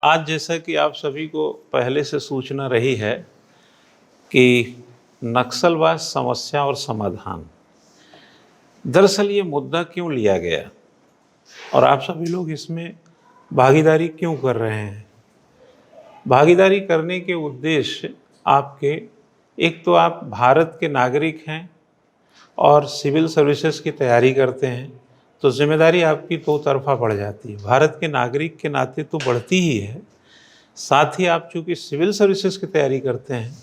आज जैसा कि आप सभी को पहले से सूचना रही है कि नक्सलवाद समस्या और समाधान, दरअसल ये मुद्दा क्यों लिया गया और आप सभी लोग इसमें भागीदारी क्यों कर रहे हैं। भागीदारी करने के उद्देश्य आपके, एक तो आप भारत के नागरिक हैं और सिविल सर्विसेज की तैयारी करते हैं, तो जिम्मेदारी आपकी दो तरफा बढ़ जाती है। भारत के नागरिक के नाते तो बढ़ती ही है, साथ ही आप चूँकि सिविल सर्विसेज की तैयारी करते हैं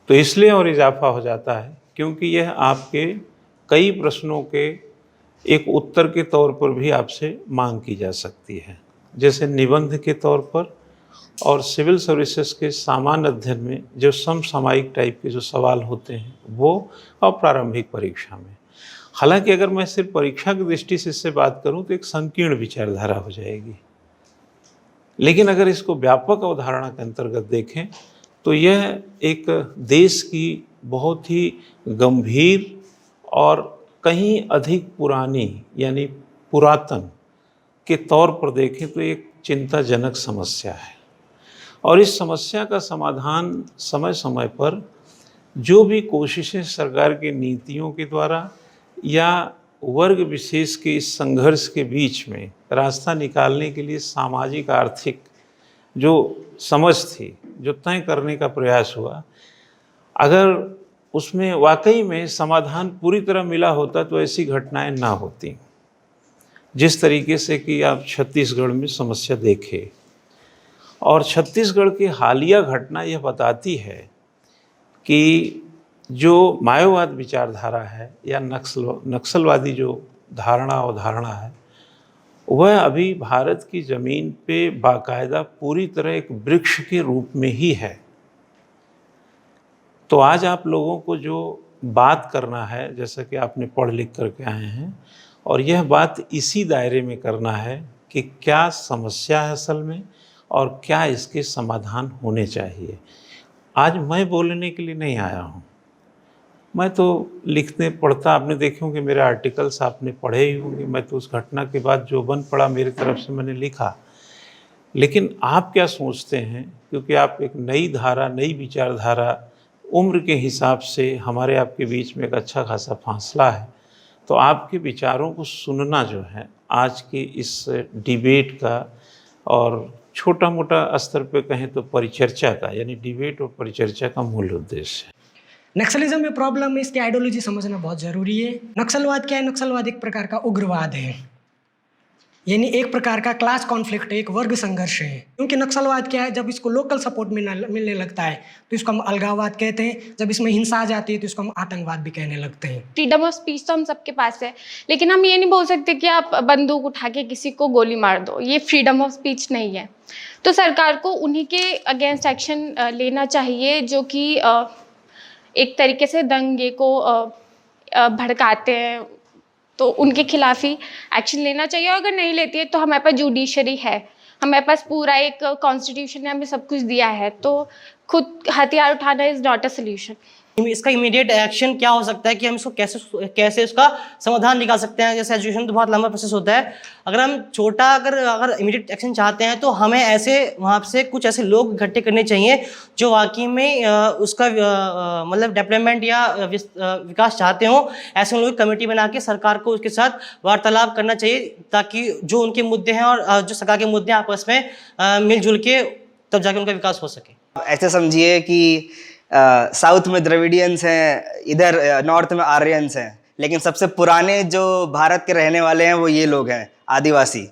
तो इसलिए और इजाफा हो जाता है क्योंकि यह आपके कई प्रश्नों के एक उत्तर के तौर पर भी आपसे मांग की जा सकती है, जैसे निबंध के तौर पर और सिविल सर्विसेज के सामान्य अध्ययन में जो समसामयिक टाइप के जो सवाल होते हैं वो, और प्रारंभिक परीक्षा में। हालांकि अगर मैं सिर्फ परीक्षा की दृष्टि से इससे बात करूं तो एक संकीर्ण विचारधारा हो जाएगी, लेकिन अगर इसको व्यापक अवधारणा के अंतर्गत देखें तो यह एक देश की बहुत ही गंभीर और कहीं अधिक पुरानी यानी पुरातन के तौर पर देखें तो एक चिंताजनक समस्या है। और इस समस्या का समाधान समय समय पर जो भी कोशिशें सरकार की नीतियों के द्वारा या वर्ग विशेष के इस संघर्ष के बीच में रास्ता निकालने के लिए सामाजिक आर्थिक जो समझ थी, जो तय करने का प्रयास हुआ, अगर उसमें वाकई में समाधान पूरी तरह मिला होता तो ऐसी घटनाएं ना होती। जिस तरीके से कि आप छत्तीसगढ़ में समस्या देखें, और छत्तीसगढ़ की हालिया घटना यह बताती है कि जो माओवाद विचारधारा है या नक्सलवादी जो अवधारणा है, वह अभी भारत की ज़मीन पे बाकायदा पूरी तरह एक वृक्ष के रूप में ही है। तो आज आप लोगों को जो बात करना है, जैसा कि आपने पढ़ लिख करके आए हैं, और यह बात इसी दायरे में करना है कि क्या समस्या है असल में और क्या इसके समाधान होने चाहिए। आज मैं बोलने के लिए नहीं आया हूँ, मैं तो लिखने पढ़ता, आपने देखे होंगे मेरे आर्टिकल्स आपने पढ़े ही होंगे, मैं तो उस घटना के बाद जो बन पड़ा मेरी तरफ से मैंने लिखा। लेकिन आप क्या सोचते हैं, क्योंकि आप एक नई धारा, नई विचारधारा, उम्र के हिसाब से हमारे आपके बीच में एक अच्छा खासा फासला है, तो आपके विचारों को सुनना जो है आज के इस डिबेट का, और छोटा मोटा स्तर पे कहें तो परिचर्चा का, यानी डिबेट और परिचर्चा का मूल उद्देश्य है। नक्सलिज्म में प्रॉब्लम है, इसकी आइडियोलॉजी समझना बहुत ज़रूरी है। नक्सलवाद क्या है? नक्सलवाद एक प्रकार का उग्रवाद है, यानी एक प्रकार का क्लास कॉन्फ्लिक्ट है, एक वर्ग संघर्ष है। क्योंकि नक्सलवाद क्या है, जब इसको लोकल सपोर्ट मिलने लगता है तो इसको हम अलगाववाद कहते हैं, जब इसमें हिंसा आ जाती है तो इसको हम आतंकवाद भी कहने लगते हैं। फ्रीडम ऑफ स्पीच तो हम सबके पास है, लेकिन हम ये नहीं बोल सकते कि आप बंदूक उठा के किसी को गोली मार दो, ये फ्रीडम ऑफ स्पीच नहीं है। तो सरकार को उन्हीं के अगेंस्ट एक्शन लेना चाहिए जो कि एक तरीके से दंगे को भड़काते हैं, तो उनके खिलाफ ही एक्शन लेना चाहिए। और अगर नहीं लेती है तो हमारे पास जुडिशरी है, हमारे पास पूरा एक कॉन्स्टिट्यूशन ने हमें सब कुछ दिया है, तो खुद हथियार उठाना इज़ नॉट अ सोल्यूशन। इसका इमीडिएट एक्शन क्या हो सकता है कि हम इसको कैसे उसका समाधान निकाल सकते हैं। जैसे एजुकेशन तो बहुत लंबा प्रोसेस होता है, अगर हम छोटा अगर इमीडिएट एक्शन चाहते हैं तो हमें ऐसे वहाँ से कुछ ऐसे लोग इकट्ठे करने चाहिए जो वाकई में उसका मतलब डेवलपमेंट या विकास चाहते हों। ऐसे लोग कमेटी बना के सरकार को उसके साथ वार्तालाप करना चाहिए, ताकि जो उनके मुद्दे हैं और जो सरकार के मुद्दे हैं आपस में मिलजुल के तब जाके उनका विकास हो सके। ऐसे समझिए कि साउथ में द्रविडियंस हैं, इधर नॉर्थ में आर्यंस हैं, लेकिन सबसे पुराने जो भारत के रहने वाले हैं वो ये लोग हैं, आदिवासी।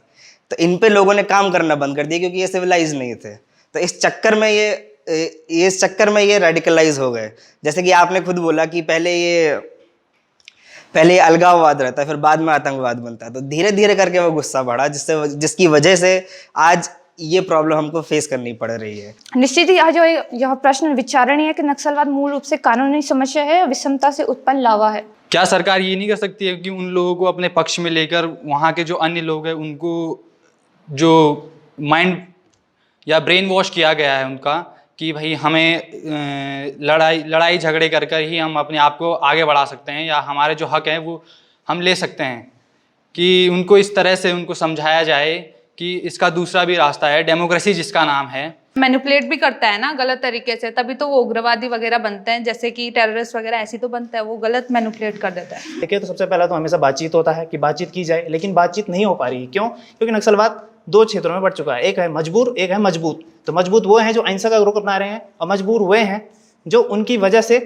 तो इन पे लोगों ने काम करना बंद कर दिया क्योंकि ये सिविलाइज नहीं थे। तो इस चक्कर में ये रेडिकलाइज हो गए। जैसे कि आपने खुद बोला कि पहले ये अलगाववाद रहता है, फिर बाद में आतंकवाद बनता है। तो धीरे धीरे करके वो गुस्सा बढ़ा, जिसकी वजह से आज ये प्रॉब्लम हमको फेस करनी पड़ रही है। निश्चित ही यह प्रश्न विचारणीय है कि नक्सलवाद मूल रूप से कानूनी समस्या है और विषमता से उत्पन्न लावा है। क्या सरकार ये नहीं कर सकती है कि उन लोगों को अपने पक्ष में लेकर वहाँ के जो अन्य लोग हैं उनको जो माइंड या ब्रेन वॉश किया गया है उनका कि भाई हमें लड़ाई झगड़े कर ही हम अपने आप को आगे बढ़ा सकते हैं या हमारे जो हक हैं वो हम ले सकते हैं, कि उनको इस तरह से उनको समझाया जाए कि इसका दूसरा भी रास्ता है, डेमोक्रेसी जिसका नाम है। मैनिपुलेट भी करता है ना गलत तरीके से, तभी तो वो उग्रवादी वगैरह बनते हैं, जैसे कि टेररिस्ट वगैरह ऐसी तो बनता है, वो गलत मैनिपुलेट कर देता है। देखिए, तो सबसे पहला तो हमेशा बातचीत होता है कि बातचीत की जाए, लेकिन बातचीत नहीं हो पा रही है। क्यों? क्योंकि नक्सलवाद दो क्षेत्रों में बढ़ चुका है, एक है मजबूर, एक है मजबूत। तो मजबूत वो हैं जो अहिंसा का रुख अपना रहे हैं, और मजबूर वे हैं जो उनकी वजह से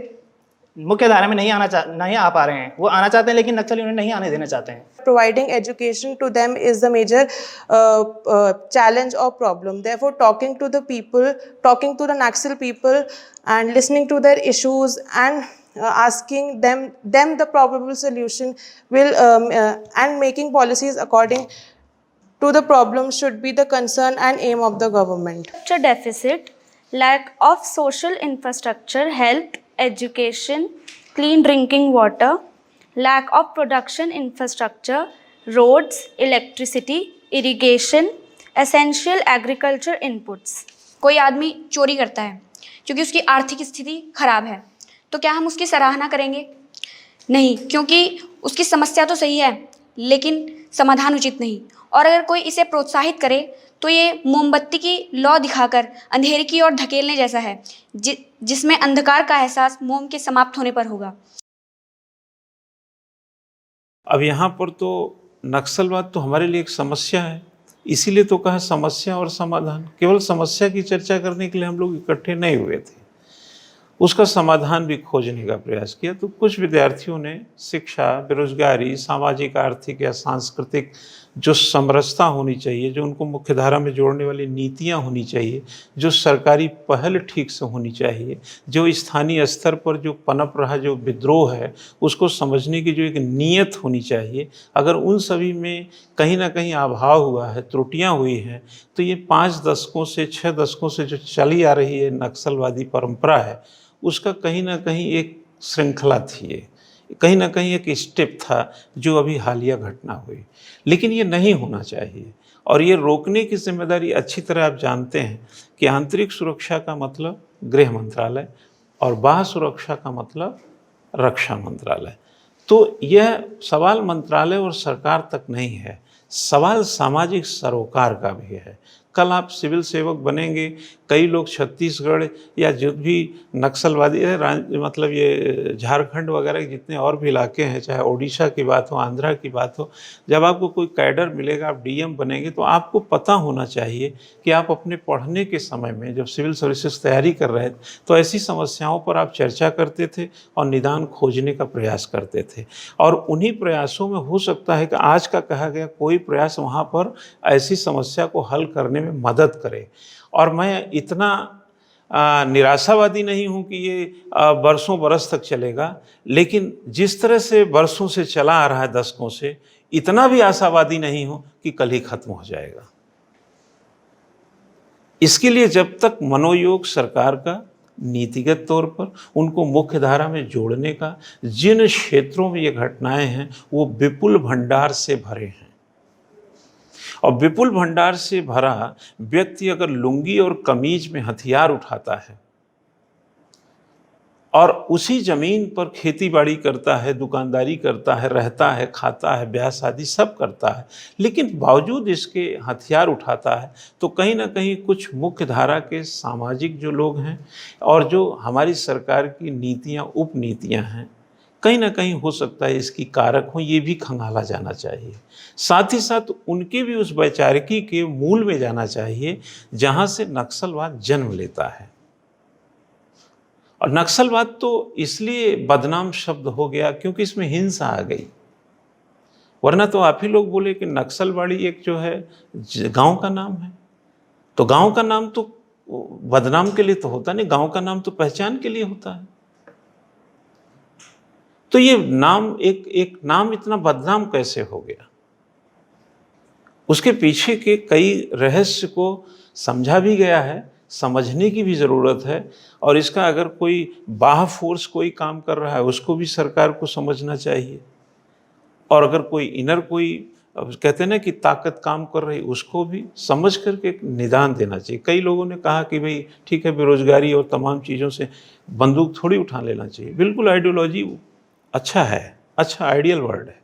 मुख्य धारा में नहीं आ पा रहे हैं। वो आना चाहते हैं लेकिन नक्सली उन्हें नहीं आने देना चाहते हैं। Providing education to them is the major challenge or problem. Therefore, talking to the people, talking to the Naxal people and listening to their issues and asking them the probable solution will and making policies according to the problem should be the concern and aim of the government. Infrastructure deficit, lack of social infrastructure, health, education, clean drinking water, lack of production infrastructure, roads, electricity, irrigation, essential agriculture inputs. कोई आदमी चोरी करता है क्योंकि उसकी आर्थिक स्थिति खराब है, तो क्या हम उसकी सराहना करेंगे? नहीं, क्योंकि उसकी समस्या तो सही है लेकिन समाधान उचित नहीं। और अगर कोई इसे प्रोत्साहित करे तो ये मोमबत्ती की लौ दिखाकर अंधेरे की ओर धकेलने जैसा है, जिसमें अंधकार का एहसास मोम के समाप्त होने पर होगा। अब यहाँ पर तो नक्सलवाद तो हमारे लिए एक समस्या है, इसीलिए तो कहा समस्या और समाधान। केवल समस्या की चर्चा करने के लिए हम लोग इकट्ठे नहीं हुए थे, उसका समाधान भी खोजने का प्रयास किया। तो कुछ विद्यार्थियों ने शिक्षा, बेरोजगारी, सामाजिक, आर्थिक या सांस्कृतिक जो समरसता होनी चाहिए, जो उनको मुख्यधारा में जोड़ने वाली नीतियां होनी चाहिए, जो सरकारी पहल ठीक से होनी चाहिए, जो स्थानीय स्तर पर जो पनप रहा जो विद्रोह है उसको समझने की जो एक नीयत होनी चाहिए, अगर उन सभी में कहीं ना कहीं अभाव हुआ है, त्रुटियां हुई हैं, तो ये 5 दशकों से 6 दशकों से जो चली आ रही है नक्सलवादी परंपरा है, उसका कहीं ना कहीं एक श्रृंखला थी, ये कहीं ना कहीं एक स्टेप था जो अभी हालिया घटना हुई। लेकिन ये नहीं होना चाहिए, और ये रोकने की जिम्मेदारी अच्छी तरह आप जानते हैं कि आंतरिक सुरक्षा का मतलब गृह मंत्रालय और बाह्य सुरक्षा का मतलब रक्षा मंत्रालय। तो यह सवाल मंत्रालय और सरकार तक नहीं है, सवाल सामाजिक सरोकार का भी है। कल आप सिविल सेवक बनेंगे, कई लोग छत्तीसगढ़ या जो भी नक्सलवादी मतलब ये झारखंड वगैरह के जितने और भी इलाके हैं, चाहे ओडिशा की बात हो, आंध्रा की बात हो, जब आपको कोई कैडर मिलेगा, आप डीएम बनेंगे, तो आपको पता होना चाहिए कि आप अपने पढ़ने के समय में जब सिविल सर्विसेज तैयारी कर रहे थे तो ऐसी समस्याओं पर आप चर्चा करते थे और निदान खोजने का प्रयास करते थे। और उन्हीं प्रयासों में हो सकता है कि आज का कहा गया कोई प्रयास वहाँ पर ऐसी समस्या को हल करने में मदद करे। और मैं इतना निराशावादी नहीं हूँ कि ये बरसों बरस तक चलेगा, लेकिन जिस तरह से बरसों से चला आ रहा है, दशकों से, इतना भी आशावादी नहीं हूँ कि कल ही खत्म हो जाएगा। इसके लिए जब तक मनोयोग सरकार का नीतिगत तौर पर उनको मुख्य धारा में जोड़ने का, जिन क्षेत्रों में ये घटनाएं हैं वो विपुल भंडार से भरे हैं, और विपुल भंडार से भरा व्यक्ति अगर लुंगी और कमीज में हथियार उठाता है और उसी जमीन पर खेती बाड़ी करता है, दुकानदारी करता है, रहता है, खाता है, ब्याह शादी सब करता है, लेकिन बावजूद इसके हथियार उठाता है, तो कहीं ना कहीं कुछ मुख्य धारा के सामाजिक जो लोग हैं और जो हमारी सरकार की नीतियां, उपनीतियां हैं, कहीं ना कहीं हो सकता है इसकी कारक हो। ये भी खंगाला जाना चाहिए। साथ ही साथ उनके भी उस वैचारिकी के मूल में जाना चाहिए जहां से नक्सलवाद जन्म लेता है। और नक्सलवाद तो इसलिए बदनाम शब्द हो गया क्योंकि इसमें हिंसा आ गई, वरना तो आप ही लोग बोले कि नक्सलवाड़ी एक जो है गांव का नाम है, तो गांव का नाम तो बदनाम के लिए तो होता नहीं, गांव का नाम तो पहचान के लिए होता है। तो ये नाम एक नाम इतना बदनाम कैसे हो गया? उसके पीछे के कई रहस्य को समझा भी गया है, समझने की भी ज़रूरत है, और इसका अगर कोई बाह्य फोर्स कोई काम कर रहा है उसको भी सरकार को समझना चाहिए, और अगर कोई इनर कोई कहते हैं ना कि ताकत काम कर रही, उसको भी समझ करके एक निदान देना चाहिए। कई लोगों ने कहा कि भाई ठीक है, बेरोजगारी और तमाम चीज़ों से बंदूक थोड़ी उठा लेना चाहिए। बिल्कुल, आइडियोलॉजी अच्छा है, अच्छा आइडियल वर्ड है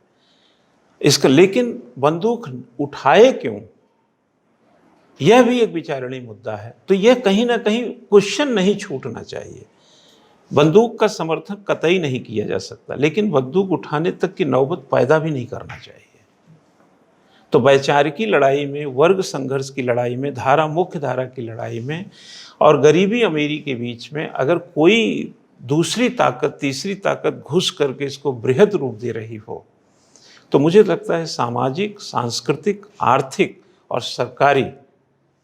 इसका, लेकिन बंदूक उठाए क्यों? यह भी एक विचारणीय मुद्दा है। तो यह कहीं ना कहीं क्वेश्चन नहीं छूटना चाहिए। बंदूक का समर्थन कतई नहीं किया जा सकता, लेकिन बंदूक उठाने तक की नौबत पैदा भी नहीं करना चाहिए। तो वैचारिकी लड़ाई में, वर्ग संघर्ष की लड़ाई में, धारा मुख्य धारा की लड़ाई में और गरीबी अमीरी के बीच में अगर कोई दूसरी ताकत, तीसरी ताकत घुस करके इसको बृहद रूप दे रही हो, तो मुझे लगता है सामाजिक, सांस्कृतिक, आर्थिक और सरकारी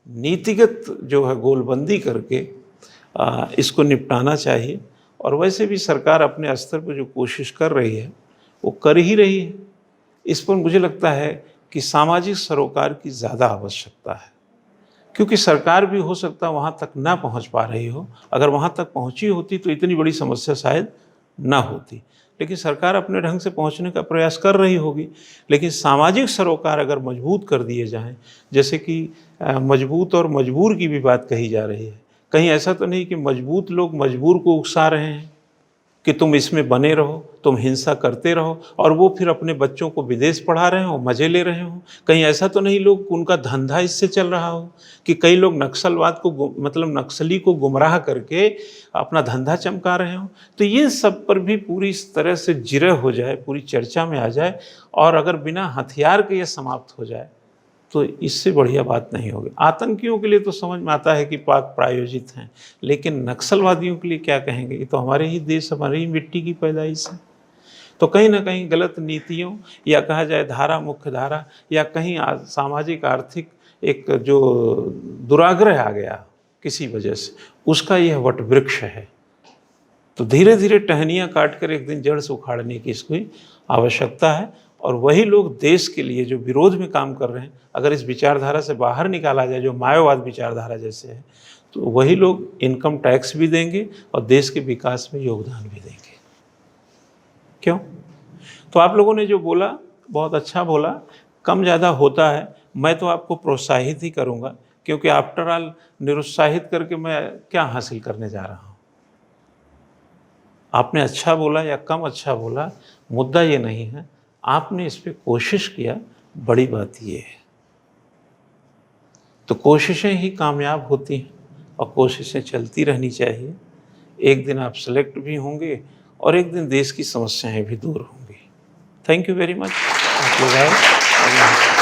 नीतिगत जो है गोलबंदी करके इसको निपटाना चाहिए। और वैसे भी सरकार अपने स्तर पर जो कोशिश कर रही है वो कर ही रही है। इस पर मुझे लगता है कि सामाजिक सरोकार की ज़्यादा आवश्यकता है, क्योंकि सरकार भी हो सकता है वहाँ तक ना पहुँच पा रही हो। अगर वहाँ तक पहुँची होती तो इतनी बड़ी समस्या शायद ना होती, लेकिन सरकार अपने ढंग से पहुँचने का प्रयास कर रही होगी। लेकिन सामाजिक सरोकार अगर मजबूत कर दिए जाएं, जैसे कि मजबूत और मजबूर की भी बात कही जा रही है, कहीं ऐसा तो नहीं कि मजबूत लोग मजबूर को उकसा रहे हैं कि तुम इसमें बने रहो, तुम हिंसा करते रहो, और वो फिर अपने बच्चों को विदेश पढ़ा रहे हो, मज़े ले रहे हो। कहीं ऐसा तो नहीं लोग उनका धंधा इससे चल रहा हो कि कई लोग नक्सलवाद को मतलब नक्सली को गुमराह करके अपना धंधा चमका रहे हो। तो ये सब पर भी पूरी तरह से जिरह हो जाए, पूरी चर्चा में आ जाए, और अगर बिना हथियार के ये समाप्त हो जाए तो इससे बढ़िया बात नहीं होगी। आतंकियों के लिए तो समझ में आता है कि पाक प्रायोजित हैं, लेकिन नक्सलवादियों के लिए क्या कहेंगे? ये तो हमारे ही देश, हमारी ही मिट्टी की पैदाइश है। तो कहीं ना कहीं गलत नीतियों, या कहा जाए धारा मुख्य धारा, या कहीं सामाजिक आर्थिक एक जो दुराग्रह आ गया किसी वजह से, उसका यह वट वृक्ष है। तो धीरे धीरे टहनियाँ काट कर एक दिन जड़ से उखाड़ने की इसकी आवश्यकता है। और वही लोग देश के लिए जो विरोध में काम कर रहे हैं, अगर इस विचारधारा से बाहर निकाला जाए, जो मायावाद विचारधारा जैसे है, तो वही लोग इनकम टैक्स भी देंगे और देश के विकास में योगदान भी देंगे। क्यों? तो आप लोगों ने जो बोला बहुत अच्छा बोला, कम ज़्यादा होता है। मैं तो आपको प्रोत्साहित ही करूँगा, क्योंकि आफ्टर ऑल निरुत्साहित करके मैं क्या हासिल करने जा रहा हूँ? आपने अच्छा बोला या कम अच्छा बोला, मुद्दा ये नहीं है, आपने इस पर कोशिश किया, बड़ी बात ये है। तो कोशिशें ही कामयाब होती हैं और कोशिशें चलती रहनी चाहिए। एक दिन आप सेलेक्ट भी होंगे और एक दिन देश की समस्याएं भी दूर होंगी। Thank you very much. आप लोग आए।